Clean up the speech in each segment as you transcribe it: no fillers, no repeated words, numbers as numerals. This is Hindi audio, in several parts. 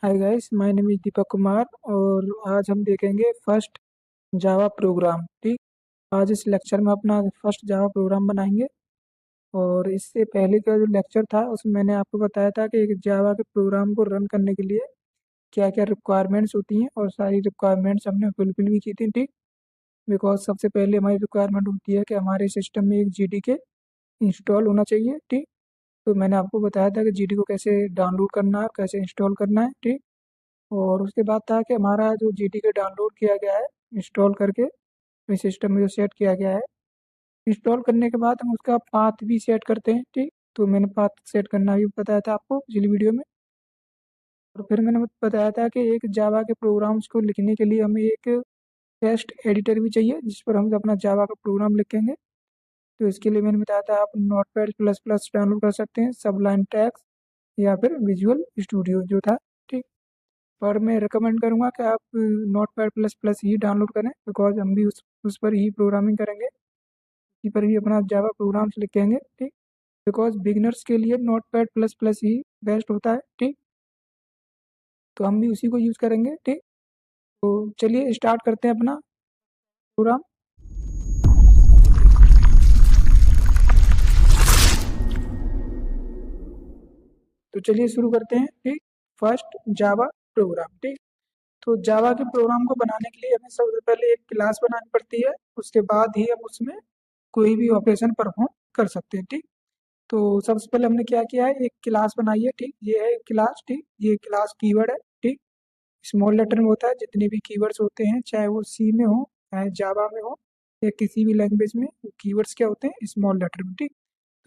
Hi guys, my name is Deepak Kumar और आज हम देखेंगे फर्स्ट जावा प्रोग्राम। ठीक, आज इस लेक्चर में अपना फर्स्ट जावा प्रोग्राम बनाएंगे। और इससे पहले का जो लेक्चर था उसमें मैंने आपको बताया था कि एक जावा के प्रोग्राम को रन करने के लिए क्या क्या रिक्वायरमेंट्स होती हैं, और सारी रिक्वायरमेंट्स हमने फुलफिल भी की थी। ठीक, बिकॉज सबसे पहले हमारी रिक्वायरमेंट होती है कि हमारे सिस्टम में एक जीडीके इंस्टॉल होना चाहिए। ठीक, तो मैंने आपको बताया था कि जीडी को कैसे डाउनलोड करना है, कैसे इंस्टॉल करना है। ठीक, और उसके बाद था कि हमारा जो जीडीके डाउनलोड किया गया है इंस्टॉल करके अपने सिस्टम में जो सेट किया गया है, इंस्टॉल करने के बाद हम उसका पाथ भी सेट करते हैं। ठीक, तो मैंने पाथ सेट करना भी बताया था आपको पिछली वीडियो में। और फिर मैंने बताया था कि एक जावा के प्रोग्राम्स को लिखने के लिए हमें एक टेक्स्ट एडिटर भी चाहिए जिस पर हम अपना जावा का प्रोग्राम लिखेंगे। तो इसके लिए मैंने बताया था आप नोटपैड प्लस प्लस डाउनलोड कर सकते हैं, सबलाइन टेक्स्ट या फिर विजुअल स्टूडियो जो था। ठीक, पर मैं रिकमेंड करूँगा कि आप नोटपैड प्लस प्लस ही डाउनलोड करें, बिकॉज हम भी उस पर ही प्रोग्रामिंग करेंगे, उसी पर ही अपना जावा प्रोग्राम्स लिखेंगे। ठीक, बिकॉज बिगिनर्स के लिए नोटपैड प्लस प्लस ही बेस्ट होता है। ठीक, तो हम भी उसी को यूज़ करेंगे। ठीक, तो चलिए स्टार्ट करते हैं अपना प्रोग्राम। तो चलिए शुरू करते हैं। ठीक, फर्स्ट जावा प्रोग्राम। ठीक, तो जावा के प्रोग्राम को बनाने के लिए हमें सबसे पहले एक क्लास बनानी पड़ती है, उसके बाद ही हम उसमें कोई भी ऑपरेशन परफॉर्म कर सकते हैं। ठीक, तो सबसे पहले हमने क्या किया है, एक क्लास बनाई है। ठीक, ये है क्लास। ठीक, ये क्लास कीवर्ड है। ठीक, स्मॉल लेटर में होता है, जितने भी कीवर्ड्स होते हैं चाहे वो सी में हो चाहे जावा में हो या किसी भी लैंग्वेज में, कीवर्ड्स क्या होते हैं, स्मॉल लेटर में। ठीक,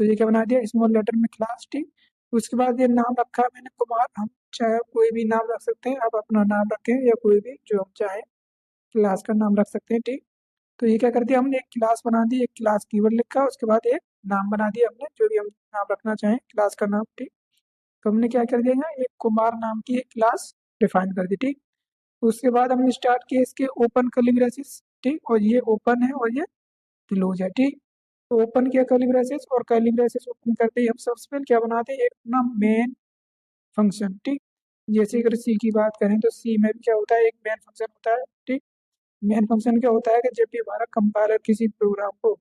तो ये क्या बना दिया, स्मॉल लेटर में क्लास। ठीक, उसके बाद ये नाम रखा है मैंने कुमार, हम चाहे कोई भी नाम रख सकते हैं, आप अपना नाम रखें या कोई भी जो हम चाहे क्लास का नाम रख सकते हैं। ठीक, तो ये क्या कर दिया हमने, एक क्लास बना दी, एक क्लास कीवर्ड लिखा, उसके बाद एक नाम बना दिया हमने जो भी हम नाम रखना चाहें क्लास का नाम। ठीक, तो हमने क्या कर दिया यहाँ, एक कुमार नाम की एक क्लास डिफाइन कर दी। ठीक, उसके बाद हमने स्टार्ट किया इसके ओपन कर्ली ब्रेसेस। ठीक, और ये ओपन है और ये क्लोज है। ठीक, तो ओपन किया कर्ली ब्रेसेस और कर्ली ब्रेसेस ओपन करते ही हम सबसे पहले क्या बनाते हैं, एक अपना मेन फंक्शन। ठीक, जैसे अगर सी की बात करें तो सी में भी क्या होता है, एक मेन फंक्शन होता है। ठीक, मेन फंक्शन क्या होता है कि जब भी हमारा कंपाइलर किसी प्रोग्राम को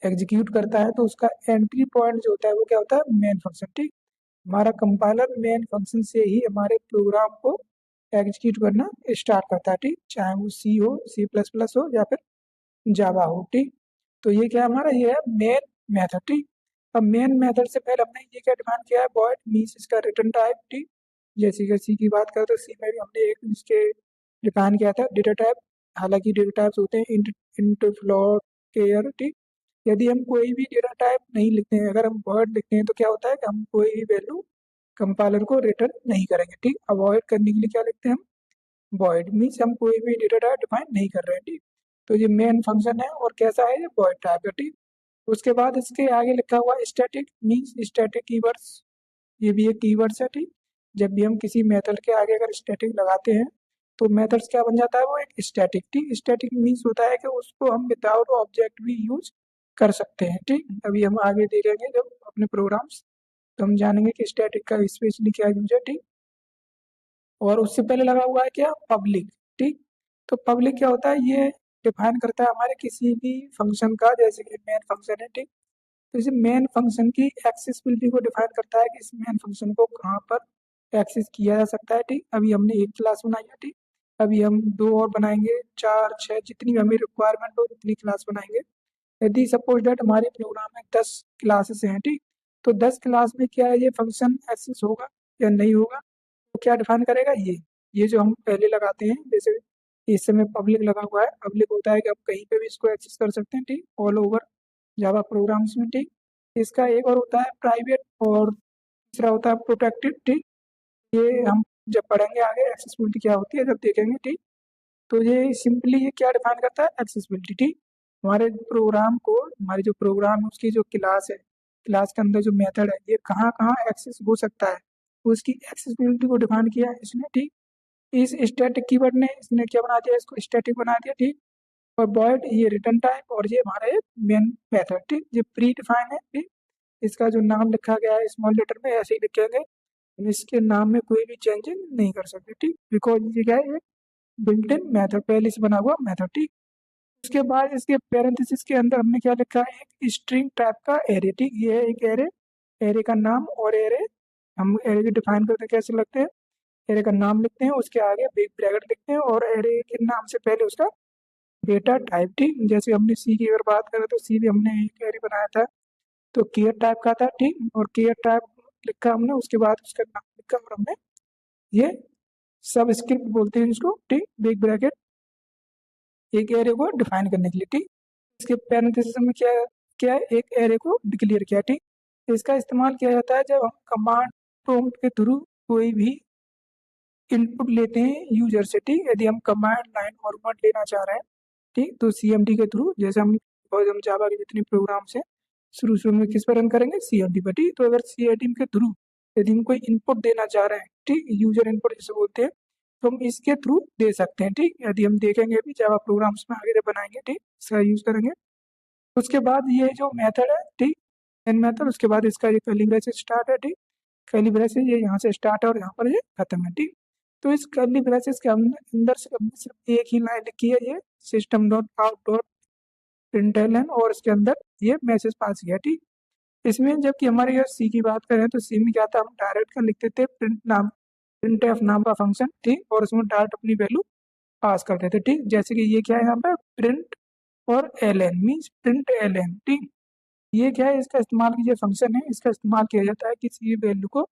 एग्जीक्यूट करता है तो उसका एंट्री पॉइंट जो होता है वो क्या होता है, मेन फंक्शन। ठीक, हमारा कंपाइलर मेन फंक्शन से ही हमारे प्रोग्राम को एग्जीक्यूट करना स्टार्ट करता है। ठीक, चाहे वो सी हो, सी प्लस प्लस हो या फिर जावा हो। ठीक, तो ये क्या हमारा, ये है मेन मेथड। ठीक, अब मेन मेथड से पहले हमने ये क्या डिफाइन किया है, वॉइड मीन्स इसका रिटर्न टाइप। ठीक, जैसे कि सी की बात करें तो सी में भी हमने एक इसके डिफाइन किया था डेटा टाइप। हालांकि डेटा टाइप्स होते हैं इंट फ्लोट केयर। ठीक, यदि हम कोई भी डेटा टाइप नहीं लिखते हैं, अगर हम वर्ड लिखते हैं तो क्या होता है कि हम कोई भी वैल्यू कंपाइलर को रिटर्न नहीं करेंगे। ठीक, अवॉइड करने के लिए क्या लिखते हैं हम, वॉइड मीन्स हम कोई भी डेटा टाइप डिफाइन नहीं कर रहे हैं। ठीक, तो ये मेन फंक्शन है और कैसा है, ये वॉइड टाइप है। ठीक, उसके बाद इसके आगे लिखा हुआ स्टैटिक मीन्स स्टैटिक कीवर्ड्स, ये भी एक कीवर्ड्स है। ठीक, जब भी हम किसी मेथड के आगे अगर स्टैटिक लगाते हैं तो मेथड्स क्या बन जाता है, वो एक स्टैटिक। ठीक, स्टैटिक मीन्स होता है कि उसको हम विदाउट ऑब्जेक्ट भी यूज कर सकते हैं। ठीक, अभी हम आगे देखेंगे जब अपने प्रोग्राम्स, तो हम जानेंगे कि स्टैटिक का स्पेशली क्या यूज है। ठीक, और उससे पहले लगा हुआ है क्या, पब्लिक। ठीक, तो पब्लिक क्या होता है, ये डिफाइन करता है हमारे किसी भी फंक्शन का, जैसे कि मेन फंक्शन है। ठीक, तो इसे मेन फंक्शन की एक्सेसिबिलिटी को डिफाइन करता है कि इस मेन फंक्शन को कहाँ पर एक्सेस किया जा सकता है। ठीक, अभी हमने एक क्लास बनाई है। ठीक, अभी हम दो और बनाएंगे, चार छः, जितनी भी हमें रिक्वायरमेंट हो उतनी क्लास बनाएंगे। यदि सपोज डेट हमारे प्रोग्राम में 10 क्लासेस हैं। ठीक, तो 10 क्लास में क्या है, ये फंक्शन एक्सेस होगा या नहीं होगा, तो क्या डिफाइन करेगा, ये जो हम पहले लगाते हैं, जैसे इस समय पब्लिक लगा हुआ है, पब्लिक होता है कि आप कहीं पे भी इसको एक्सेस कर सकते हैं। ठीक, ऑल ओवर जावा प्रोग्राम्स में। ठीक, इसका एक और होता है प्राइवेट और तीसरा होता है प्रोटेक्टेड। ठीक, ये हम जब पढ़ेंगे आगे एक्सेसिबिलिटी क्या होती है जब देखेंगे। ठीक, तो ये सिंपली ये क्या डिफाइन करता है, एक्सेसिबिलिटी। ठीक, हमारे प्रोग्राम को, हमारे जो प्रोग्राम है उसकी जो क्लास है, क्लास के अंदर जो मेथड है, ये कहाँ कहाँ एक्सेस हो सकता है, उसकी एक्सेसिबिलिटी को डिफाइन किया है इसने। ठीक, इस स्टैटिक कीवर्ड ने इसने क्या बना दिया, इसको स्टैटिक बना दिया। ठीक, और वॉइड ये रिटर्न टाइप और ये हमारा एक मेन मेथड। ठीक, ये प्री डिफाइन है। ठीक, इसका जो नाम लिखा गया है स्मॉल लेटर में ऐसे ही लिखेंगे, इसके नाम में कोई भी चेंजिंग नहीं कर सकते, ठीक, बिकॉज ये क्या है, बिल्ट इन मेथड, पहले से बना हुआ मेथड, ठीक। उसके बाद इसके पैरेंथेसिस के अंदर हमने क्या लिखा है, एक स्ट्रिंग टाइप का एरे, ठीक, ये है एक एरे, एरे का नाम, और एरे हम एरे को डिफाइन करते हैं कैसे लगते हैं, एरे का नाम लिखते हैं, उसके आगे बिग ब्रैकेट लिखते हैं, और एरे के नाम से पहले उसका डेटा टाइप, ठीक, जैसे हमने सी की अगर बात करें तो सी भी हमने एक एरे बनाया था, तो केयर टाइप का था, ठीक, और केयर टाइप लिखा हमने, उसके बाद उसका नाम लिखा, और हमने ये सब स्क्रिप्ट बोलते हैं इसको, ठीक, बिग ब्रैकेट, एक एरे को डिफाइन करने के लिए, ठीक। इसके पैरेंथेसिस में क्या क्या है, एक एरे को डिक्लेयर किया, ठीक। इसका इस्तेमाल किया जाता है जब हम कमांड प्रॉम्प्ट के थ्रू कोई भी इनपुट लेते हैं यूजर से, ठीक, यदि हम कमांड लाइन फॉर्मेट लेना चाह रहे हैं, ठीक, तो सीएमडी के थ्रू, जैसे हम जावा के जितने प्रोग्राम्स हैं शुरू शुरू में किस पर रन करेंगे, सीएमडी पर, ठीक। तो अगर सीएमडी के थ्रू यदि हम कोई इनपुट देना चाह रहे हैं, ठीक, यूजर इनपुट जिसे बोलते हैं, तो हम इसके थ्रू दे सकते हैं, ठीक। यदि हम देखेंगे अभी जावा प्रोग्राम्स में आगे बनाएंगे, ठीक, इसका यूज करेंगे। उसके बाद ये जो मेथड है, ठीक, एन मेथड, उसके बाद इसका ये कर्ली ब्रेसेस स्टार्ट है, ठीक, कर्ली ब्रेसेस ये यहाँ से स्टार्ट है और यहाँ पर ये खत्म है, ठीक। तो इस कर्ली ब्रेसेस के अंदर से हमने सिर्फ एक ही लाइन लिखी है, ये system dot out dot println, और इसके अंदर ये मैसेज पास किया, ठीक। इसमें जबकि हमारे यहाँ सी की बात करें तो सी में क्या था, हम डायरेक्ट कर लिखते थे प्रिंट एफ नाम का फंक्शन, ठीक, और उसमें डायरेक्ट अपनी वैल्यू पास करते थे, ठीक। जैसे कि ये क्या है यहाँ पे प्रिंट और L N means print L N, ठीक। ये क्या है, इसका इस्तेमाल की जो फंक्शन है, इसका इस्तेमाल किया जाता है किसी वैल्यू को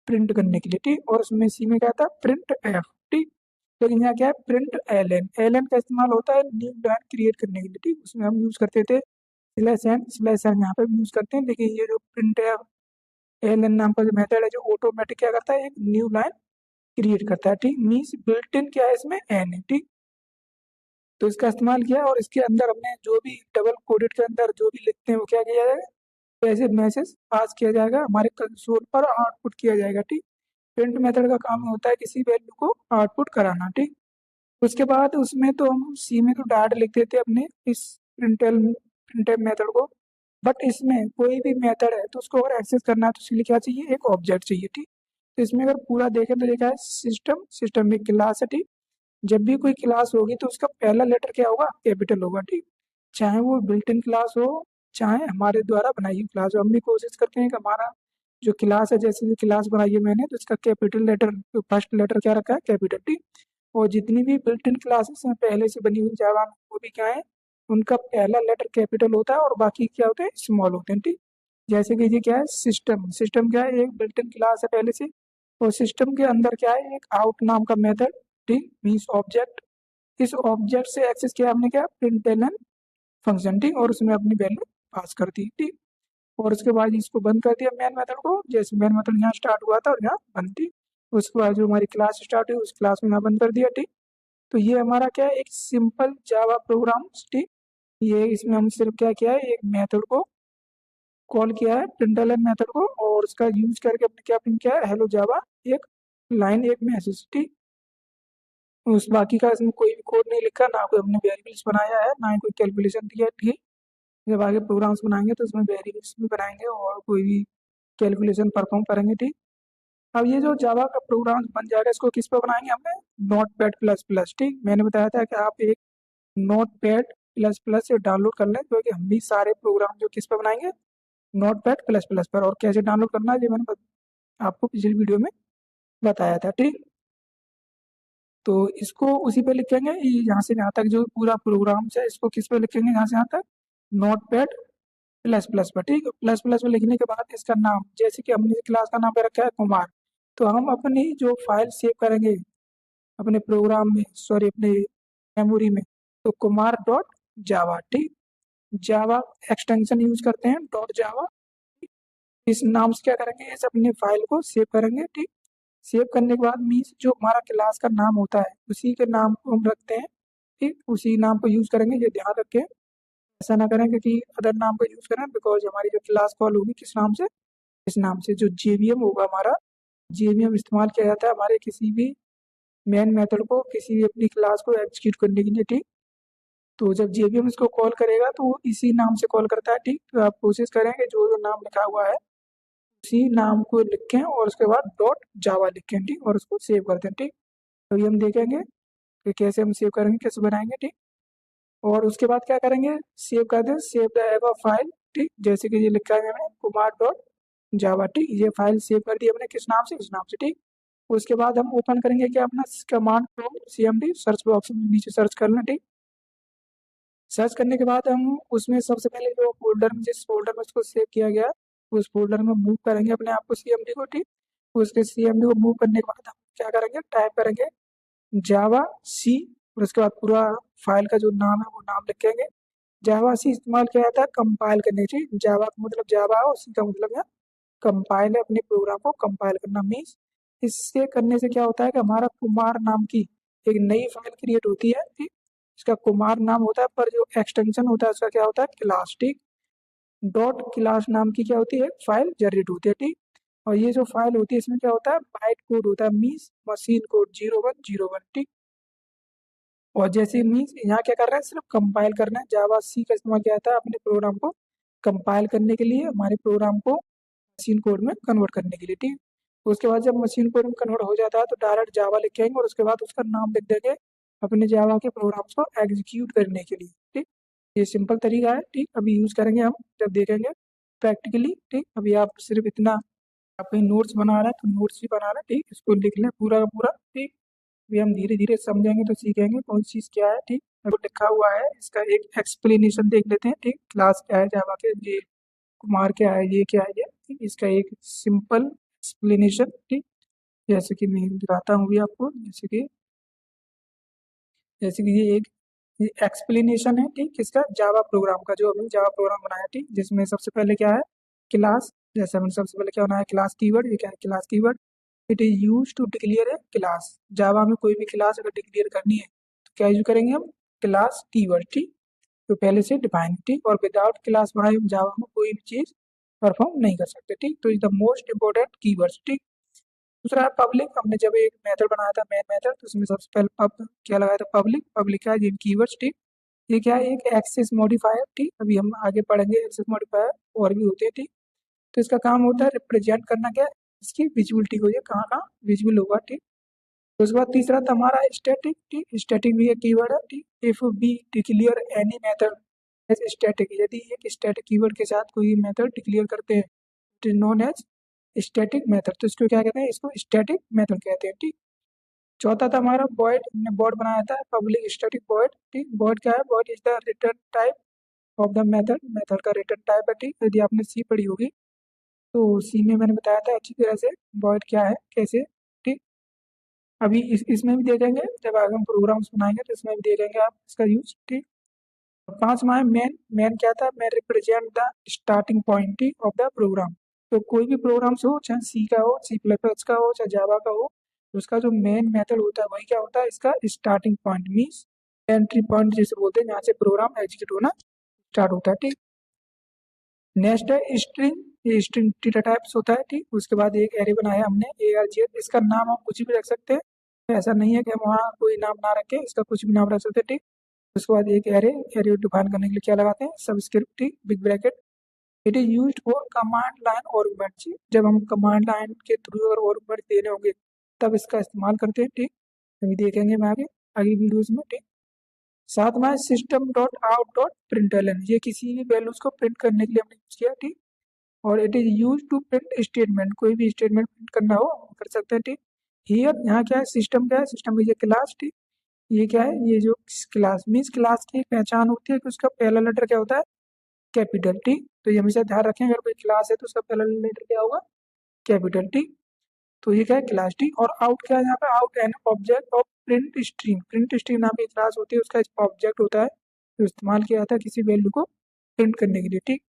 प्रिंट करने के लिए, ठीक, और उसमें सी में क्या था प्रिंट एफ, ठीक। लेकिन यहाँ क्या है print L N, L N का इस्तेमाल होता है न्यू लाइन क्रिएट करने के लिए, ठीक, उसमें हम यूज करते थे स्लैश एन यहाँ पे भी यूज करते हैं, लेकिन ये जो प्रिंट एफ एल एन नाम का जो मेथड है, जो ऑटोमेटिक क्या करता है, एक न्यू लाइन क्रिएट करता है, ठीक, मीन्स बिल्ट इन क्या है इसमें एन है, ठीक। तो इसका इस्तेमाल किया, और इसके अंदर हमने जो भी डबल कोडेड के अंदर जो भी लिखते हैं वो क्या किया जाएगा, ऐसे मैसेज पास किया जाएगा हमारे कंसोल पर, आउटपुट किया जाएगा, ठीक। प्रिंट मेथड का काम होता है किसी वैल्यू को आउटपुट कराना, ठीक। उसके बाद उसमें तो हम सी में तो डायरेक्ट लिख देते अपने इस प्रिंटफ मेथड को, बट इसमें कोई भी मेथड है तो उसको अगर एक्सेस करना है तो उसके लिए क्या चाहिए, एक ऑब्जेक्ट चाहिए, ठीक। तो इसमें अगर पूरा देखें तो देखा है सिस्टम, सिस्टम में क्लास है, ठीक। जब भी कोई क्लास होगी तो उसका पहला लेटर क्या होगा, कैपिटल होगा, ठीक। चाहे वो बिल्ट इन क्लास हो, चाहे हमारे द्वारा बनाई हुई क्लास हो, हम भी कोशिश करते हैं कि हमारा जो क्लास है, जैसे भी क्लास बनाई है मैंने, तो इसका कैपिटल लेटर, फर्स्ट लेटर क्या रखा है, कैपिटल, ठीक। और जितनी भी बिल्ट इन क्लासेस हैं पहले से बनी हुई जावा में, वो भी क्या है, उनका पहला लेटर कैपिटल होता है और बाकी क्या होते हैं, स्मॉल होते हैं, ठीक। जैसे कि ये क्या है सिस्टम, सिस्टम क्या है, एक बिल्ट इन क्लास है पहले से, और सिस्टम के अंदर क्या है, एक आउट नाम का मेथड, ठीक, मीन्स ऑब्जेक्ट। इस ऑब्जेक्ट से एक्सेस किया हमने, क्या प्रिंटलन फंक्शन, ठीक, और उसमें अपनी वैल्यू पास कर दी, ठीक। और उसके बाद इसको बंद कर दिया मेन मेथड को, जैसे मेन मेथड यहाँ स्टार्ट हुआ था और यहाँ बंद थी, उसके बाद जो हमारी क्लास स्टार्ट हुई उस क्लास में यहाँ बंद कर दिया, ठीक। तो ये हमारा क्या है, एक सिंपल जावा प्रोग्राम, ठीक। ये इसमें हम सिर्फ क्या किया है, एक मेथड को कॉल किया है प्रिंटलन मेथड को, और उसका यूज करके अपने क्या प्रिंट किया है, हेलो जावा, एक लाइन, एक मैसेज, ठीक। उस बाकी का इसमें कोई भी कोड नहीं लिखा, ना कोई हमने वेरिएबल्स बनाया है, ना ही कोई कैलकुलेशन दिया है, ठीक। जब आगे प्रोग्राम्स बनाएंगे तो उसमें वेरिएबल्स भी बनाएंगे और कोई भी कैलकुलेशन परफॉर्म करेंगे, ठीक। अब ये जो जावा का प्रोग्राम बन जाएगा, इसको किस पर बनाएंगे हमने, नोट पैड प्लस प्लस, ठीक। मैंने बताया था कि आप एक नोट पैड प्लस प्लस से डाउनलोड कर लें, क्योंकि हम भी सारे प्रोग्राम जो किस पर बनाएंगे, नोट पैड प्लस प्लस पर। और कैसे डाउनलोड करना है ये मैंने आपको पिछली वीडियो में बताया था, ठीक। तो इसको उसी पे लिखेंगे, यहाँ से यहाँ तक जो पूरा प्रोग्राम है इसको किस पे लिखेंगे, यहाँ से यहाँ तक नोट पैड प्लस प्लस पर, ठीक। प्लस प्लस में लिखने के बाद इसका नाम, जैसे कि हमने क्लास का नाम पे रखा है कुमार, तो हम अपनी जो फाइल सेव करेंगे अपने प्रोग्राम में, सॉरी अपने मेमोरी में, तो कुमार डॉट जावा, ठीक। जावा एक्सटेंशन यूज करते हैं डॉट जावा, इस नाम से क्या करेंगे, इस अपने फाइल को सेव करेंगे, ठीक। सेव करने के बाद मीन्स जो हमारा क्लास का नाम होता है उसी के नाम को हम रखते हैं, ठीक, उसी नाम को यूज करेंगे, ये ध्यान रखें, ऐसा ना करें कि अदर नाम को यूज करें, बिकॉज हमारी जो क्लास कॉल होगी किस नाम से, इस नाम से, जो जेवीएम होगा हमारा, जेवीएम इस्तेमाल किया जाता है हमारे किसी भी मेन मेथड को किसी भी अपनी क्लास को एग्जीक्यूट करने के लिए, ठीक। तो जब जेवीएम इसको कॉल करेगा तो वो इसी नाम से कॉल करता है, ठीक। तो आप कोशिश करें कि जो जो नाम लिखा हुआ है उसी नाम को लिखें और उसके बाद डॉट जावा लिखें, ठीक, और उसको सेव कर दें, ठीक। तो ये हम देखेंगे कि कैसे हम सेव करेंगे, कैसे बनाएंगे, ठीक। और उसके बाद क्या करेंगे, सेव कर दें, सेव द एबव फाइल, ठीक, जैसे कि ये लिखा है हमने कुमार डॉट जावा, ठीक, ये फाइल सेव कर दी हमने किस नाम से, इस नाम से, ठीक। उसके बाद हम ओपन करेंगे क्या अपना command prompt cmd search box में नीचे सर्च कर लें, ठीक। सर्च करने के बाद हम उसमें सबसे पहले जो फोल्डर में, जिस फोल्डर में उसको सेव किया गया उस फोल्डर में मूव करेंगे अपने आप को cmd को, ठीक। उसके cmd को मूव करने के बाद हम क्या करेंगे, टाइप करेंगे जावा सी, और उसके बाद पूरा फाइल का जो नाम है वो नाम लिखेंगे। जावा सी इस्तेमाल किया जाता है कंपाइल करने के लिए, जावा का मतलब जावा है और सी का मतलब है कंपाइल, है अपने प्रोग्राम को कंपाइल करना। मीन्स इससे करने से क्या होता है कि हमारा कुमार नाम की एक नई फाइल क्रिएट होती है, ठीक। इसका कुमार नाम होता है, पर जो एक्सटेंशन होता है उसका क्या होता है, क्लास, ठीक। डॉट क्लास नाम की क्या होती है, फाइल जनरेट होती है, ठीक। और ये जो फाइल होती है इसमें क्या होता है, बाइट कोड होता है, मीन्स मशीन कोड 0101, ठीक। और जैसे मीन्स यहाँ क्या कर रहे हैं, सिर्फ कंपाइल करना है, जावा सी का इस्तेमाल किया जाता है अपने प्रोग्राम को कंपाइल करने के लिए, हमारे प्रोग्राम को मशीन कोड में कन्वर्ट करने के लिए, ठीक। तो उसके बाद जब मशीन कोड में कन्वर्ट हो जाता है तो डायरेक्ट जावा लिख के आएंगे और उसके बाद उसका नाम लिख देंगे अपने जावा के प्रोग्राम्स को एग्जीक्यूट करने के लिए, ठीक। ये सिंपल तरीका है, ठीक। अभी यूज करेंगे हम जब देखेंगे प्रैक्टिकली, ठीक। अभी आप सिर्फ इतना, आप कहीं नोट्स बना रहे हैं तो नोट्स भी बना रहे हैं, ठीक, इसको लिख लें पूरा का पूरा, ठीक। अभी हम धीरे धीरे समझेंगे तो सीखेंगे कौन सी चीज़ क्या है, ठीक। अभी लिखा हुआ है, इसका एक एक्सप्लेनेशन देख लेते हैं, ठीक। क्लास क्या है जावा के, ये कुमार क्या है, ये क्या है, ये, ठीक। इसका एक सिंपल एक्सप्लेनेशन, ठीक। जैसे कि मैं दिखाता हूँ भी आपको, जैसे कि ये एक एक्सप्लेनेशन है, ठीक, किसका, जावा प्रोग्राम का, जो हमने जावा प्रोग्राम बनाया, ठीक, जिसमें सबसे पहले क्या है, क्लास। जैसे हमने सबसे पहले क्या बनाया, क्लास कीवर्ड, ये क्या है, class keyword. It is use to declare a class, Java में कोई भी क्लास अगर डिक्लेयर करनी है तो क्या यूज करेंगे हम, क्लास कीवर्ड, ठीक। तो पहले से डिफाइन, ठीक। और विदाउट क्लास बनाए हम जावा में कोई भी चीज परफॉर्म नहीं कर सकते, ठीक। तो is the most important keywords, ठीक। दूसरा है पब्लिक, हमने जब एक मेथड बनाया था मेन मेथड तो उसमें सबसे पहले पब क्या लगाया था, पब्लिक। पब्लिक क्या है, ये कीवर्ड्स, ठीक। ये क्या है, एक एक्सेस मॉडिफायर, ठीक। अभी हम आगे पढ़ेंगे एक्सेस मॉडिफायर और भी होते हैं, ठीक। तो इसका काम होता है रिप्रेजेंट करना, क्या है, इसकी विजिबिलिटी को, ये कहाँ कहाँ विजिबल होगा, ठीक। तो उसके बाद तीसरा था हमारा स्टैटिक, ठीक। स्टैटिक भी एक कीवर्ड है, ठीक। If be declare any method as static, यदि एक स्टैटिक कीवर्ड के साथ कोई मेथड डिक्लेयर करते हैं, it is known as static method, तो इसको क्या कहते हैं, इसको स्टैटिक मेथड कहते हैं, ठीक। चौथा था हमारा वॉइड, हमने वॉइड बनाया था पब्लिक स्टैटिक वॉइड, ठीक। वॉइड क्या है, void is the return type of the method, method का रिटर्न टाइप है, ठीक। यदि आपने सी पढ़ी होगी तो सी में मैंने बताया था अच्छी तरह से वॉइड क्या है, कैसे, ठीक। अभी इसमें भी देखेंगे, जब आगे हम प्रोग्राम्स बनाएंगे तो इसमें भी देखेंगे आप इसका यूज, ठीक। पांचवा है मेन, मेन क्या था, main represent the starting point, ठीक, ऑफ द प्रोग्राम। तो कोई भी प्रोग्राम्स हो, चाहे सी का हो, सी प्लस प्लस का हो, चाहे जावा का हो, तो उसका जो मेन मेथड होता है वही क्या होता है, इसका starting point, means entry point जिसे बोलते हैं, जहाँ से प्रोग्राम एग्जीक्यूट होना स्टार्ट होता है, ठीक। नेक्स्ट है स्ट्रिंग, ये स्ट्रिंग डेटा टाइप्स होता है, ठीक। उसके बाद एक एरे बनाया हमने ARGL, इसका नाम हम कुछ भी रख सकते हैं, ऐसा नहीं है कि हम वहाँ कोई नाम ना रखें, इसका कुछ भी नाम रख सकते हैं, ठीक। उसके बाद एक एरे, एरे डिफाइन करने के लिए क्या लगाते हैं, सबस्क्रिप्ट, ठीक, big bracket. It is used for command line arguments, जब हम कमांड लाइन के थ्रू और आर्गुमेंट देने होंगे तब इसका इस्तेमाल करते हैं, ठीक। अभी देखेंगे मैं आगे आगे वीडियोस में, ठीक। सातवां system dot out dot println, ये किसी भी वैल्यूज को प्रिंट करने के लिए हमने यूज किया, ठीक। और it is use to print statement, कोई भी स्टेटमेंट प्रिंट करना हो हम कर सकते हैं, ठीक। हियर यहाँ क्या है, सिस्टम क्या है, सिस्टम इज ए क्लास, ठीक। ये क्या है, ये जो क्लास मीन्स क्लास की एक पहचान होती है कि उसका पहला लेटर क्या होता है, कैपिटल, ठीक। तो ये हमेशा ध्यान रखें, अगर कोई क्लास है तो उसका पहला लेटर क्या होगा, कैपिटल, ठीक। तो ये क्या है, क्लास, ठीक। और आउट क्या है, यहाँ पे out an object of print stream, print stream नाम की क्लास होती है, उसका ऑब्जेक्ट होता है जो इस्तेमाल किया जाता है किसी वैल्यू को प्रिंट करने के लिए, ठीक।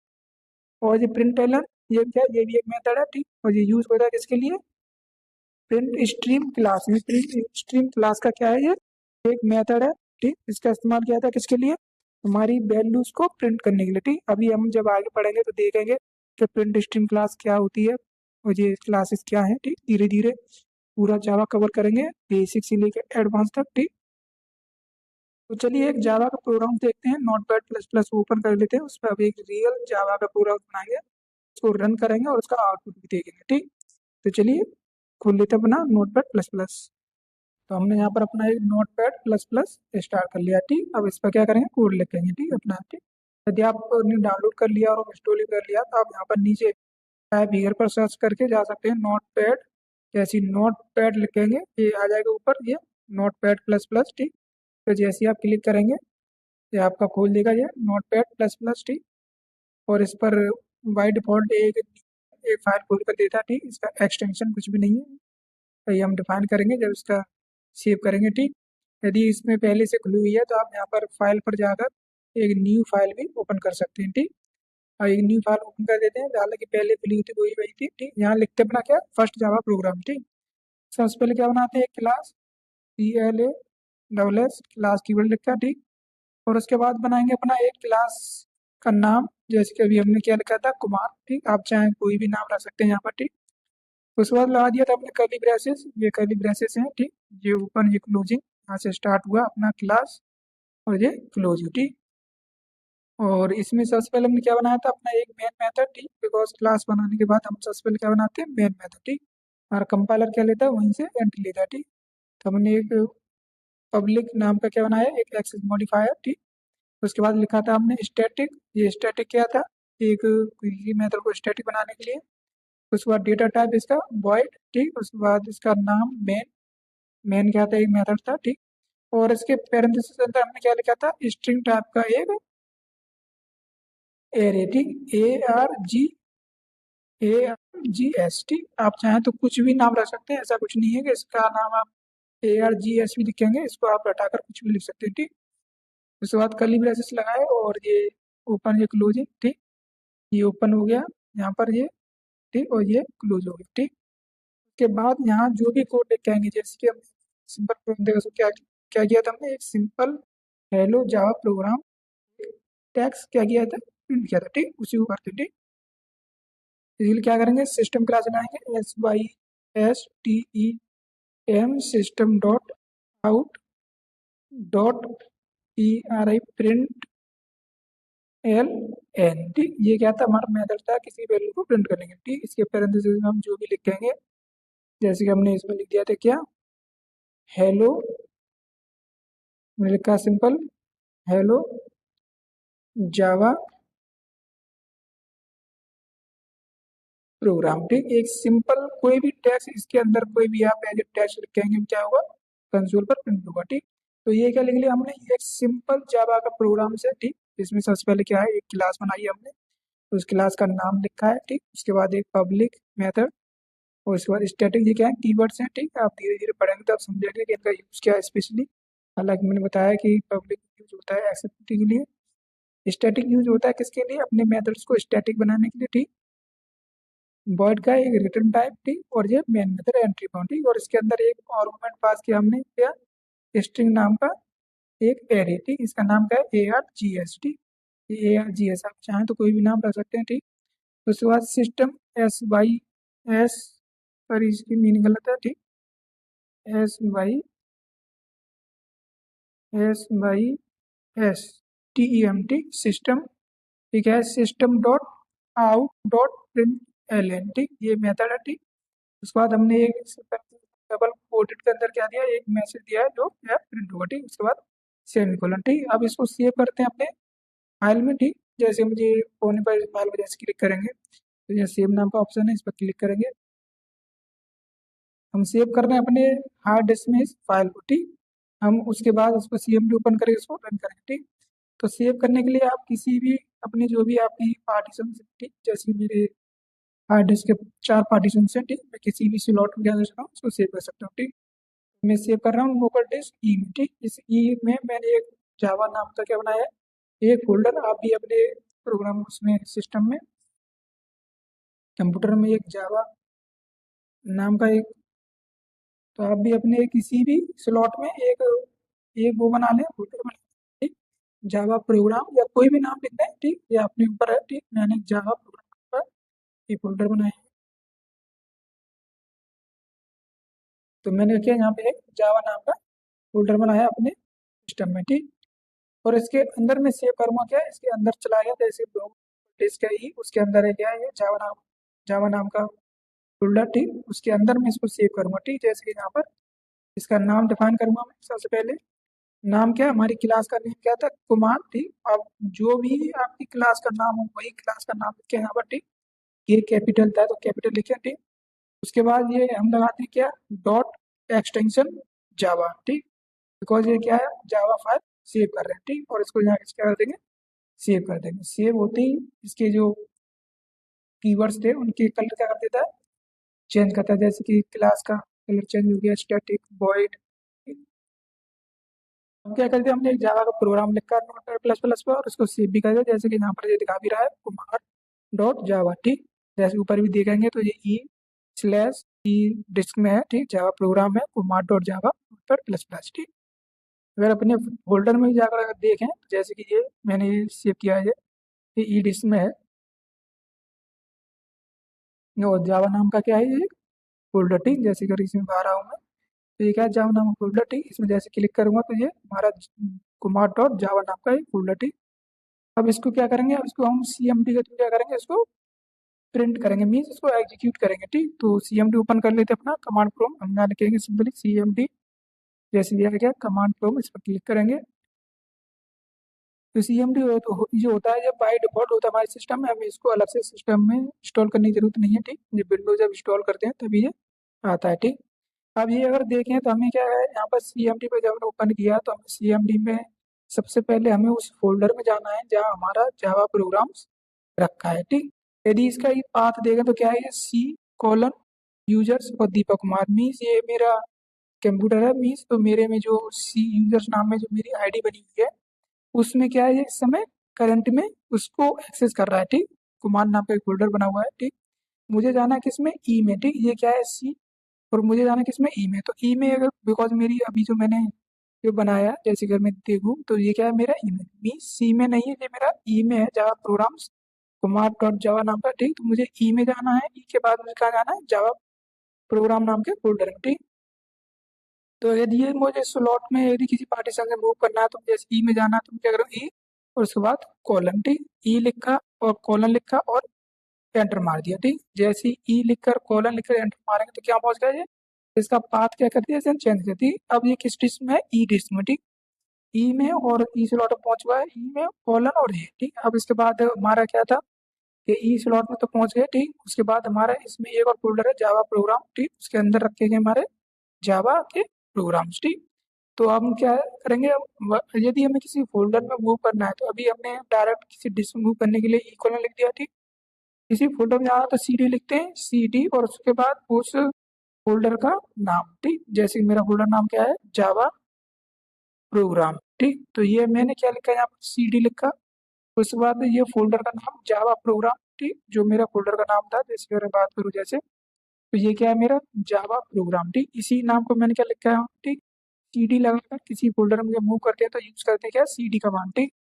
और ये प्रिंट एलन, ये क्या है, ये भी एक मेथड है, ठीक। और ये यूज होता है किसके लिए, प्रिंट स्ट्रीम क्लास में। प्रिंट स्ट्रीम क्लास का क्या है, ये एक मेथड है, ठीक। इसका इस्तेमाल किया जाता है किसके लिए, हमारी वैल्यूज को प्रिंट करने के लिए, ठीक। अभी हम जब आगे पढ़ेंगे तो देखेंगे कि प्रिंट स्ट्रीम क्लास क्या होती है और ये क्लासेस क्या है, ठीक। धीरे धीरे पूरा जावा कवर करेंगे, बेसिक से लेकर एडवांस तक, ठीक। तो चलिए एक जावा का प्रोग्राम देखते हैं, नोटपैड प्लस प्लस ओपन कर लेते हैं, उस पर अभी एक रियल जावा का प्रोग्राम बनाएंगे। उसको रन करेंगे और उसका आउटपुट भी देखेंगे। ठीक, तो चलिए खोल लेते हैं अपना नोटपैड प्लस प्लस। तो हमने यहाँ पर अपना एक नोटपैड प्लस प्लस स्टार्ट कर लिया। ठीक, अब इस पर क्या करेंगे, कोड लिखेंगे। ठीक, अपना ठीक, यदि आपने डाउनलोड कर लिया और इंस्टॉल कर लिया तो आप यहाँ पर नीचे टाइप हियर पर सर्च करके जा सकते हैं नोटपैड। जैसे नोटपैड लिखेंगे ये आ जाएगा ऊपर, ये नोटपैड प्लस प्लस। ठीक, तो जैसे ही आप क्लिक करेंगे ये आपका खोल देगा ये नोटपैड प्लस प्लस। ठीक, और इस पर बाई डिफॉल्ट एक एक फाइल खोल कर देता है। ठीक, इसका एक्सटेंशन कुछ भी नहीं है, तो ये हम डिफाइन करेंगे जब इसका सेव करेंगे। ठीक, यदि इसमें पहले से खुली हुई है तो आप यहाँ पर फाइल पर जाकर एक न्यू फाइल भी ओपन कर सकते हैं। ठीक, और एक न्यू फाइल ओपन कर देते हैं, हालांकि पहले खुली हुई थी वही वही थी। ठीक, यहाँ लिखते हैं अपना क्या, फर्स्ट जावा प्रोग्राम। ठीक, सबसे पहले क्या बनाते हैं, एक क्लास CLASS क्लास कीवर्ड लिखा। ठीक, और उसके बाद बनाएंगे अपना एक क्लास का नाम, जैसे कि अभी हमने क्या लिखा था, कुमार। ठीक, आप चाहें कोई भी नाम रख सकते हैं यहाँ पर। ठीक, उसके बाद लगा दिया था हमने कर्ली ब्रेसेस, ये कर्ली ब्रेसेस हैं। ठीक, ये ओपन ये क्लोजिंग, यहाँ से स्टार्ट हुआ अपना क्लास और ये क्लोज हुई। ठीक, और इसमें सबसे पहले हमने क्या बनाया था, अपना एक मेन मेथड। ठीक, बिकॉज क्लास बनाने के बाद हम सबसे पहले क्या बनाते हैं, मेन मेथड। ठीक, और कंपाइलर क्या लेता है, वहीं से एंट्री लेता है। ठीक, तो हमने एक पब्लिक नाम का क्या बनाया, एक एक्सेस मॉडिफायर। ठीक, उसके बाद लिखा था हमने स्टैटिक, ये स्टैटिक क्या था, एक किसी मेथड को स्टैटिक बनाने के लिए। उसके बाद डेटा टाइप इसका वॉइड। ठीक, उसके बाद इसका नाम मेन, मेन क्या था, एक मेथड था। ठीक, और इसके पैरेंथेसिस के अंदर हमने क्या लिखा था, स्ट्रिंग टाइप का एक एरे। ठीक, ARGS। ठीक, आप चाहें तो कुछ भी नाम रख सकते हैं, ऐसा कुछ नहीं है कि इसका नाम आप ARGS भी लिखेंगे, इसको आप हटाकर कुछ भी लिख सकते हैं। ठीक, उसके बाद कर्ली ब्रेसेस लगाए और ये ओपन ये क्लोजिंग। ठीक, ये ओपन हो गया यहाँ पर ये। ठीक, और ये क्लोज हो गया। ठीक, के बाद यहाँ जो भी कोड लिखेंगे, जैसे कि हम सिंपल प्रोग्राम देखो, क्या क्या किया था हमने, एक simple hello Java program tax क्या किया था, प्रिंट किया था। ठीक, उसी को करते हैं। ठीक, इसलिए क्या करेंगे, सिस्टम क्लास बनाएंगे SYSTEM system dot out dot PRI print LN। ठीक, ये क्या था, हमारा मेथड था किसी वैल्यू को प्रिंट करने के। ठीक, इसके पैरेंथेसिस में हम जो भी लिखेंगे, जैसे कि हमने इसमें लिख दिया था क्या, हेलो, मैंने लिखा सिंपल हेलो जावा प्रोग्राम। ठीक, एक सिंपल कोई भी टेक्स्ट इसके अंदर कोई भी आप एज टेक्स्ट लिखेंगे, क्या होगा, कंसोल पर प्रिंट होगा। ठीक, तो ये क्या लिख लिया हमने, एक सिंपल जावा का प्रोग्राम से। ठीक, इसमें सबसे पहले क्या है, एक क्लास बनाई है हमने, उस क्लास का नाम लिखा है। ठीक, उसके बाद एक पब्लिक मेथड, और उसके बाद स्टैटिक, ये क्या है, कीवर्ड्स हैं। ठीक, आप धीरे धीरे पढ़ेंगे तो आप समझेंगे कि इनका यूज क्या है स्पेशली। हालांकि मैंने बताया कि पब्लिक यूज होता है एक्सेप्टिविटी के लिए, स्टैटिक यूज होता है किसके लिए, अपने मेथड्स को स्टैटिक बनाने के लिए। ठीक, वॉइड का एक रिटर्न टाइप। ठीक, और ये मेन मेथड एंट्री पॉइंट। ठीक, और इसके अंदर एक आर्गुमेंट पास किया हमने, क्या, स्ट्रिंग नाम का एक एरे। ठीक, इसका नाम क्या है, ARGS। ठीक, ये ARGS आप चाहें तो कोई भी नाम रख सकते हैं। ठीक, उसके बाद सिस्टम SYS, सॉरी इसकी मीनिंग गलत है। ठीक, SYSTEM। ठीक, सिस्टम, ठीक है, system dot out dot print LN। ठीक, ये मेथड है। ठीक, उसके बाद हमने एक डबल कोटेड के अंदर क्या दिया, एक मैसेज दिया है जो क्या प्रिंट होगा। ठीक, उसके बाद सेमीकोलन। ठीक, अब इसको सेव करते हैं अपने फाइल में। ठीक, जैसे मुझे होने पर फाइल पर जैसे क्लिक करेंगे तो ये सेव नाम का ऑप्शन है, इस पर क्लिक करेंगे, हम सेव कर रहे हैं अपने हार्ड डिस्क में इस फाइल को। ठीक, हम उसके बाद उसको CMD ओपन करेंगे, इसको रन करेंगे। ठीक, तो सेव करने के लिए आप किसी भी अपनी जो भी आपकी पार्टीशन, ठीक, जैसे मेरे हार्ड डिस्क के 4 पार्टीशन है। ठीक, मैं किसी भी स्लॉट में क्या कर सकता हूँ, उसको सेव कर सकता हूँ। ठीक, मैं सेव कर रहा हूँ लोकल डिस्क ई में। ठीक, इस ई में मैंने एक जावा नाम का क्या बनाया है, एक फोल्डर। आप भी अपने प्रोग्राम उसमें सिस्टम में कंप्यूटर में एक जावा नाम का एक, तो आप भी अपने किसी भी स्लॉट में एक एक वो बना लें, फोल्डर बना लें। ठीक, जावा प्रोग्राम या कोई भी नाम लिख दें। ठीक, ये अपने ऊपर है। ठीक, मैंने जावा प्रोग्राम पर एक फोल्डर बनाया है, तो मैंने क्या यहाँ पे एक जावा नाम का फोल्डर बनाया अपने सिस्टम में। ठीक, और इसके अंदर में सेव करूँगा क्या, इसके अंदर चला गया जैसे ब्लॉग डिस्क है ई, उसके अंदर है क्या है जावा नाम का फोल्डर, ठीक। उसके अंदर मैं इसको सेव करूंगा, ठीक। जैसे कि यहाँ पर इसका नाम डिफाइन करूंगा मैं सबसे पहले। नाम क्या है, हमारी क्लास का नेम क्या था, कुमार, ठीक। अब जो भी आपकी क्लास का नाम हो वही क्लास का नाम लिखे यहाँ पर, ठीक। ये कैपिटल था तो कैपिटल लिखे, ठीक। उसके बाद ये हम लगाते हैं क्या, डॉट एक्सटेंशन जावा, ठीक। बिकॉज ये क्या है, जावा फाइल सेव कर रहे हैं, ठीक। और इसको यहाँ क्या कर देंगे, सेव कर देंगे। सेव होते ही इसके जो कीवर्ड्स थे उनके कलर क्या कर देता है, चेंज करता है। जैसे कि क्लास का कलर चेंज हो गया, स्टैटिक वॉइड। हम क्या करते हैं, हमने एक जावा का प्रोग्राम लिखा है प्लस प्लस पर, और उसको सेव भी कर दिया। जैसे कि यहाँ पर ये दिखा भी रहा है, कुमार डॉट जावा, ठीक। जैसे ऊपर भी देखेंगे तो ये ई डिस्क में है, ठीक। जावा प्रोग्राम है कुमार डॉट जावा पर प्लस प्लस, ठीक। अगर अपने फोल्डर में जाकर अगर देखें तो जैसे कि ये मैंने ये सेव किया है, ये ई डिस्क में है, और जावा नाम का क्या है ये फोल्डर, ठीक। जैसे कि इसमें आ रहा हूँ मैं, तो ये क्या है, जावा नाम का फोल्डर, ठीक। इसमें जैसे क्लिक करूंगा तो ये हमारा कुमार डॉट जावा नाम का एक फोल्डर, ठीक। अब इसको क्या करेंगे, अब इसको हम CMD के थ्रू क्या करेंगे, इसको प्रिंट करेंगे, मीन्स इसको एग्जीक्यूट करेंगे, ठीक। तो CMD ओपन कर लेते हैं अपना, कमांड प्रॉम्प्ट हम यहाँ लिखेंगे सिंपली CMD, जैसे दिया गया कमांड प्रॉम्प्ट, इस पर क्लिक करेंगे। तो CMD जो होता है, जब बाय डिफॉल्ट होता है हमारे सिस्टम में, हमें इसको अलग से सिस्टम में इंस्टॉल करने की जरूरत नहीं है, ठीक। ये विंडोज जब इंस्टॉल करते हैं तभी ये आता है, ठीक। अब ये अगर देखें तो हमें क्या है, यहाँ पर CMD पे जब हमने ओपन किया तो हमें CMD में सबसे पहले हमें उस फोल्डर में जाना है जहाँ हमारा जावा प्रोग्राम्स रखा है, ठीक। यदि इसका ये पाथ देखें तो क्या है, ये C:*users और दीपक कुमार, मीन्स ये मेरा कंप्यूटर है, मीन्स तो मेरे में जो C यूजर्स नाम में जो मेरी आईडी बनी हुई है उसमें क्या है, ये इस समय करंट में उसको एक्सेस कर रहा है, ठीक। कुमार नाम का एक फोल्डर बना हुआ है, ठीक। मुझे जाना है किसमें, ई में, ठीक। ये क्या है, C, और मुझे जाना है किसमें, ई में। तो ई में अगर बिकॉज मेरी अभी जो मैंने जो बनाया, जैसे अगर मैं देखूँ तो ये क्या है, मेरा ई में, मीन्स सी में नहीं है, ये मेरा ई में है, जावा प्रोग्राम्स कुमार डॉट जावा नाम का, ठीक। तो मुझे ई में जाना है, ई के बाद मुझे कहाँ जाना है, जावा प्रोग्राम नाम के फोल्डर में, ठीक। तो यदि ये मुझे स्लॉट में यदि किसी पार्टीशन से मूव करना है तो जैसे ई में जाना है तो मैं क्या करूँ, ई और उसके बाद कॉलन, ठीक। ई लिखा और कॉलन लिखा और एंटर मार दिया, ठीक। जैसे ही ई लिखकर कॉलन लिखकर एंटर मारेंगे तो क्या पहुंच गया ये, इसका पाथ क्या करती है, चेंज करती है। अब ये किस डिस्क में है, ई डिस्क में, ठीक। ई में, और ई स्लॉट में पहुंच हुआ है, ई में कॉलन और ये, ठीक। अब इसके बाद हमारा क्या था कि ई स्लॉट में तो पहुंच गए, ठीक। उसके बाद हमारा इसमें एक और फोल्डर है जावा प्रोग्राम, ठीक। उसके अंदर रखे गए हमारे जावा के प्रोग्राम्स, ठीक। तो अब हम क्या करेंगे, अब यदि हमें किसी फोल्डर में मूव करना है तो अभी हमने डायरेक्ट किसी डिस्क में मूव करने के लिए ई कॉलन लिख दिया, ठीक। किसी फोल्डर में जाना तो CD लिखते हैं, CD, और उसके बाद उस फोल्डर का नाम, ठीक। जैसे कि मेरा फोल्डर नाम क्या है, जावा प्रोग्राम, ठीक। तो ये मैंने क्या लिखा है, यहाँ पर CD लिखा। उसके बाद ये फोल्डर का नाम जावा प्रोग्राम, ठीक। जो मेरा फोल्डर का नाम था, जैसे अगर बात करूँ जैसे, तो ये क्या है मेरा जावा प्रोग्राम, ठीक। इसी नाम को मैंने क्या लिखा है, ठीक। CD लगाकर किसी फोल्डर में जब मूव करते हैं तो यूज करते हैं क्या, CD कमांड, ठीक।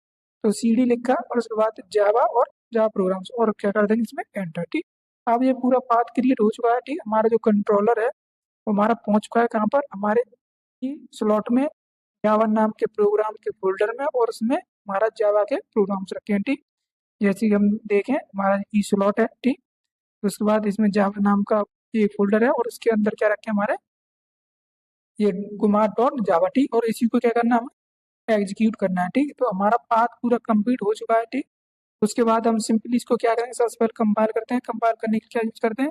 तो CD लिखा और उसके बाद जावा और जावा प्रोग्राम्स, और क्या कर देंगे इसमें एंटर, ठीक। अब ये पूरा पाथ क्रिएट हो चुका है, ठीक। हमारा जो कंट्रोलर है वो हमारा पहुंच चुका है कहाँ पर, हमारे स्लॉट में जावा नाम के प्रोग्राम के फोल्डर में, और उसमें हमारा जावा के प्रोग्राम्स रखे हैं, ठीक। जैसे कि हम देखें हमारा ई स्लॉट है, ठीक। उसके बाद इसमें जावा नाम का एक फोल्डर है और उसके अंदर क्या रखे हैं हमारे ये कुमार डॉट जावा, ठीक। और इसी को क्या करना है, हमें एग्जीक्यूट करना है, ठीक। तो हमारा पाथ पूरा कंप्लीट हो चुका है, ठीक। उसके बाद हम सिंपली इसको क्या करेंगे, सबसे पहले कंपाइल करते हैं। कंपाइल करने के लिए क्या यूज करते हैं,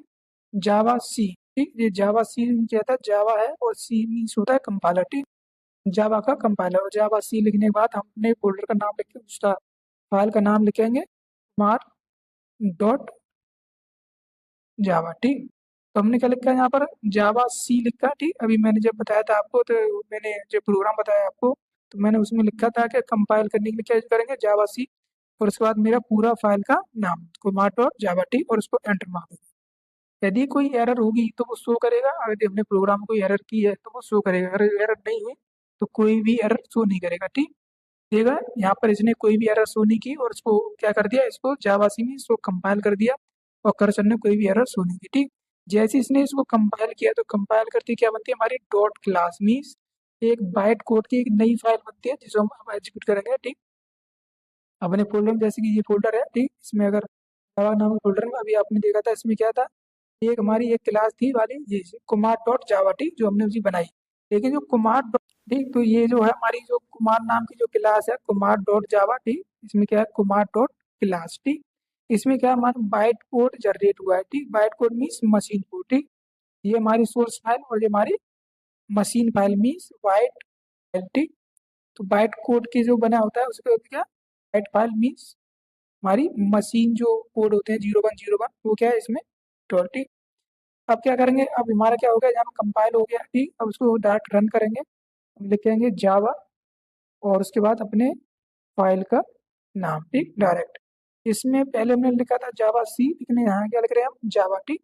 जावा सी, ठीक। ये जावा सी क्या था, जावा है और सी मीन्स होता है कंपाइलर, ठीक। जावा का कंपाइलर, और जावा सी लिखने के बाद हम अपने फोल्डर का नाम लिख के उसका फाइल का नाम लिखेंगे कुमार डॉट जावा, ठीक। तो हमने क्या लिखा है यहाँ पर, जावा सी लिखा, ठीक। अभी मैंने जब बताया था आपको, तो मैंने जो प्रोग्राम बताया आपको, तो मैंने उसमें लिखा था कि कंपाइल करने के लिए क्या यूज करेंगे, जावा सी, और उसके बाद मेरा पूरा फाइल का नाम कुमार डॉट जावा, ठीक। और उसको एंटर मार देंगे। यदि कोई एरर होगी तो वो शो करेगा, अगर यदि हमने प्रोग्राम कोई एरर की है तो वो शो करेगा, अगर एरर नहीं हुई तो कोई भी एरर शो नहीं करेगा, ठीक। देखा यहाँ पर इसने कोई भी एरर शो नहीं की, और इसको क्या कर दिया, इसको जावासी में इसको कंपाइल कर दिया, और कर्सर ने कोई भी एरर शो नहीं की, ठीक। जैसे इसने इसको कंपाइल किया तो कंपाइल करती क्या बनती है हमारी डॉट क्लास, मीन्स एक बाइट कोड की एक नई फाइल बनती है जिसको हम एग्जीक्यूट करेंगे, ठीक। अपने फोल्डर में, जैसे कि ये फोल्डर है, ठीक। इसमें अगर जावा नामक फोल्डर में अभी आपने देखा था, इसमें क्या था, एक हमारी एक क्लास थी वाली जी कुमार डॉट जावा, ठीक, जो हमने उसी बनाई। लेकिन जो कुमार ठीक, तो ये जो है हमारी जो कुमार नाम की जो क्लास है कुमार डॉट जावा, ठीक, इसमें क्या है कुमार डॉट क्लास, ठीक, इसमें क्या है हमारा बाइट कोड जनरेट हुआ है, ठीक, byte code means machine code, ठीक, ये हमारी सोर्स फाइल और ये हमारी machine file means byte file, ठीक। तो बाइट कोड के जो बना होता है उसके होता क्या, बाइट फाइल मीन्स हमारी मशीन जो कोड होते हैं 0101 वो क्या है इसमें स्टोर, ठीक। अब क्या करेंगे, अब हमारा क्या हो गया, यहाँ कंपाइल हो गया, ठीक, अब उसको डायरेक्ट रन करेंगे, हम लिखेंगे जावा और उसके बाद अपने फाइल का नाम, ठीक, डायरेक्ट। इसमें पहले हमने लिखा था जावा सी, लेकिन यहाँ क्या लिख रहे हैं हम जावा, ठीक,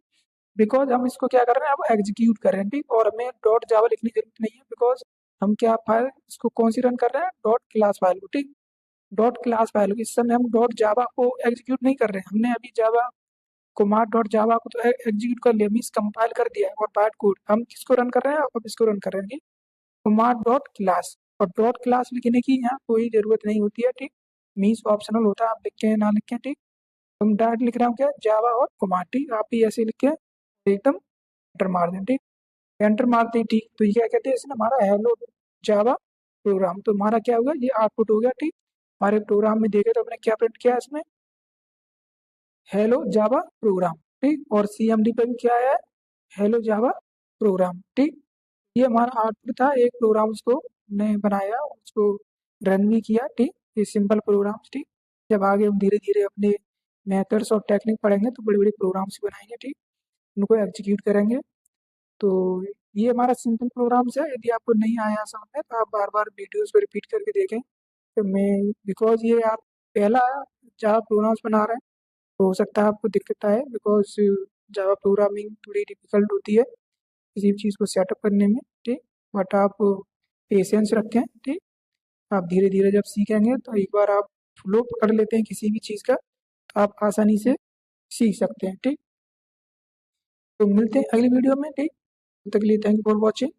बिकॉज हम इसको क्या कर रहे हैं अब एग्जीक्यूट कर रहे हैं, ठीक, और हमें डॉट जावा लिखने की जरूरत नहीं है, बिकॉज हम क्या फाइल इसको कौन सी रन कर रहे हैं, डॉट क्लास फाइल को, ठीक, डॉट क्लास फाइल को। इस समय हम डॉट जावा को एग्जीक्यूट नहीं कर रहे हैं, हमने अभी जावा कुमार डॉट जावा को तो एग्जीक्यूट कर लिया, मीन्स कंपाइल कर दिया है, और पार्ट कोड हम किसको रन कर रहे हैं, अब इसको रन कर रहे हैं, कुमार डॉट क्लास। और डॉट क्लास लिखने की यहाँ कोई जरूरत नहीं होती है, ठीक, मीन्स ऑप्शनल होता है, आप लिखें ना लिखें, ठीक, हम डायरेक्ट लिख रहा हूँ क्या, जावा और कुमार, ठीक, आप भी ऐसे लिख के एकदम एंटर मार दें, ठीक, एंटर मारते ही, ठीक, तो ये क्या कहते हैं इसने हमारा हेलो जावा प्रोग्राम, तो हमारा क्या होगा, ये आउटपुट हो गया, ठीक, हमारे प्रोग्राम में देखे तो हमने क्या प्रिंट किया इसमें, हेलो जावा प्रोग्राम, ठीक, और सीएमडी पे भी क्या है, हेलो जावा प्रोग्राम, ठीक, ये हमारा आउटपुट था, एक प्रोग्राम उसको ने बनाया, उसको रन भी किया, ठीक, ये सिंपल प्रोग्राम, ठीक, जब आगे हम धीरे धीरे अपने मेथड्स और टेक्निक पढ़ेंगे तो बड़े बड़े प्रोग्राम्स बनाएंगे, ठीक, उनको एग्जीक्यूट करेंगे। तो ये हमारा सिंपल प्रोग्राम्स है, यदि आपको नहीं आया समझ में तो आप बार बार वीडियोस को रिपीट करके देखें, तो मैं बिकॉज ये आप पहला जावा प्रोग्राम्स बना रहे हैं तो हो सकता है आपको दिक्कत आए, बिकॉज जावा प्रोग्रामिंग थोड़ी डिफिकल्ट होती है किसी भी चीज़ को सेटअप करने में, ठीक, बट आप पेशेंस रखें, ठीक, आप धीरे धीरे जब सीखेंगे तो एक बार आप फ्लो पकड़ लेते हैं किसी भी चीज़ का तो आप आसानी से सीख सकते हैं, ठीक। तो मिलते हैं अगली वीडियो में, ठीक, तब तक के लिए थैंक यू फॉर वॉचिंग।